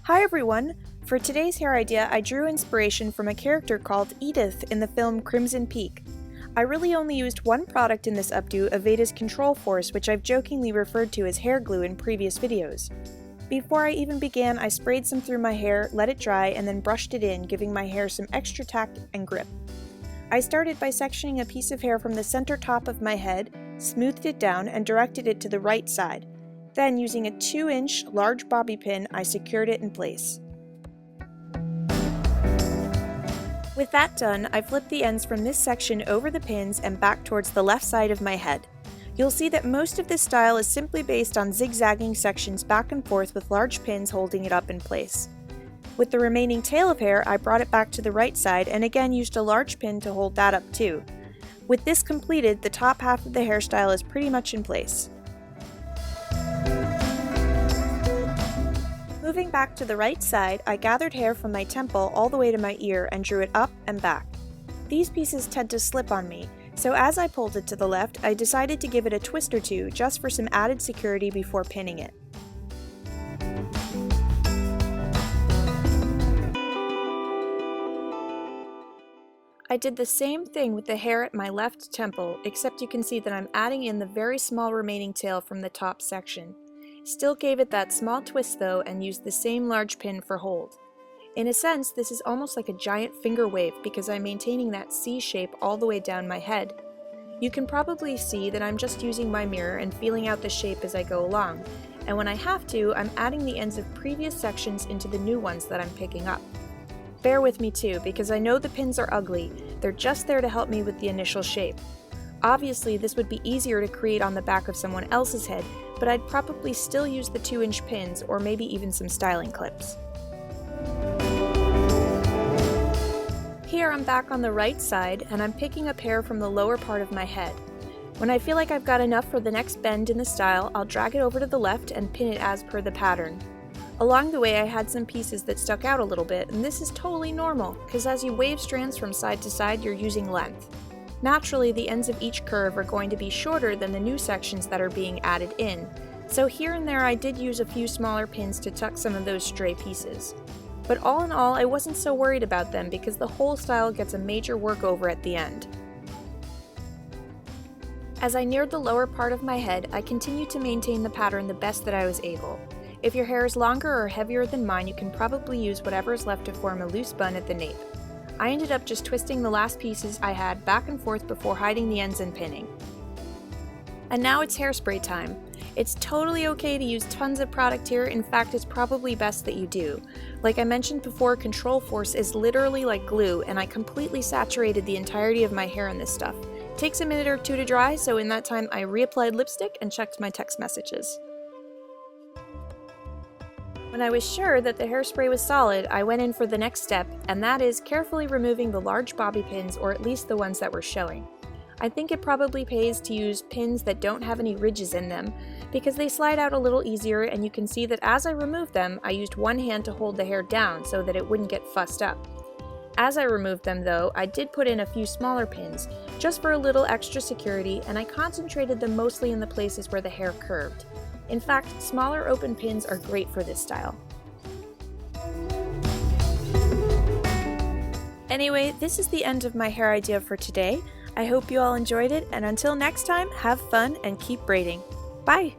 Hi everyone! For today's hair idea, I drew inspiration from a character called Edith in the film Crimson Peak. I really only used one product in this updo of Veda's Control Force, which I've jokingly referred to as hair glue in previous videos. Before I even began, I sprayed some through my hair, let it dry, and then brushed it in, giving my hair some extra tact and grip. I started by sectioning a piece of hair from the center top of my head, smoothed it down, and directed it to the right side. Then, using a 2-inch large bobby pin, I secured it in place. With that done, I flipped the ends from this section over the pins and back towards the left side of my head. You'll see that most of this style is simply based on zigzagging sections back and forth with large pins holding it up in place. With the remaining tail of hair, I brought it back to the right side and again used a large pin to hold that up too. With this completed, the top half of the hairstyle is pretty much in place. Moving back to the right side, I gathered hair from my temple all the way to my ear and drew it up and back. These pieces tend to slip on me, so as I pulled it to the left, I decided to give it a twist or two just for some added security before pinning it. I did the same thing with the hair at my left temple, except you can see that I'm adding in the very small remaining tail from the top section. Still gave it that small twist though and used the same large pin for hold. In a sense, this is almost like a giant finger wave because I'm maintaining that C shape all the way down my head. You can probably see that I'm just using my mirror and feeling out the shape as I go along, and when I have to, I'm adding the ends of previous sections into the new ones that I'm picking up. Bear with me too, because I know the pins are ugly, they're just there to help me with the initial shape. Obviously, this would be easier to create on the back of someone else's head, but I'd probably still use the 2-inch pins or maybe even some styling clips. Here I'm back on the right side and I'm picking up hair from the lower part of my head. When I feel like I've got enough for the next bend in the style, I'll drag it over to the left and pin it as per the pattern. Along the way I had some pieces that stuck out a little bit, and this is totally normal, because as you wave strands from side to side you're using length. Naturally, the ends of each curve are going to be shorter than the new sections that are being added in, so here and there I did use a few smaller pins to tuck some of those stray pieces. But all in all, I wasn't so worried about them because the whole style gets a major workover at the end. As I neared the lower part of my head, I continued to maintain the pattern the best that I was able. If your hair is longer or heavier than mine, you can probably use whatever is left to form a loose bun at the nape. I ended up just twisting the last pieces I had back and forth before hiding the ends and pinning. And now it's hairspray time. It's totally okay to use tons of product here, in fact it's probably best that you do. Like I mentioned before, Control Force is literally like glue, and I completely saturated the entirety of my hair in this stuff. It takes a minute or two to dry, so in that time I reapplied lipstick and checked my text messages. When I was sure that the hairspray was solid, I went in for the next step, and that is carefully removing the large bobby pins, or at least the ones that were showing. I think it probably pays to use pins that don't have any ridges in them, because they slide out a little easier, and you can see that as I removed them, I used one hand to hold the hair down so that it wouldn't get fussed up. As I removed them though, I did put in a few smaller pins, just for a little extra security, and I concentrated them mostly in the places where the hair curved. In fact, smaller open pins are great for this style. Anyway, this is the end of my hair idea for today. I hope you all enjoyed it, and until next time, have fun and keep braiding. Bye!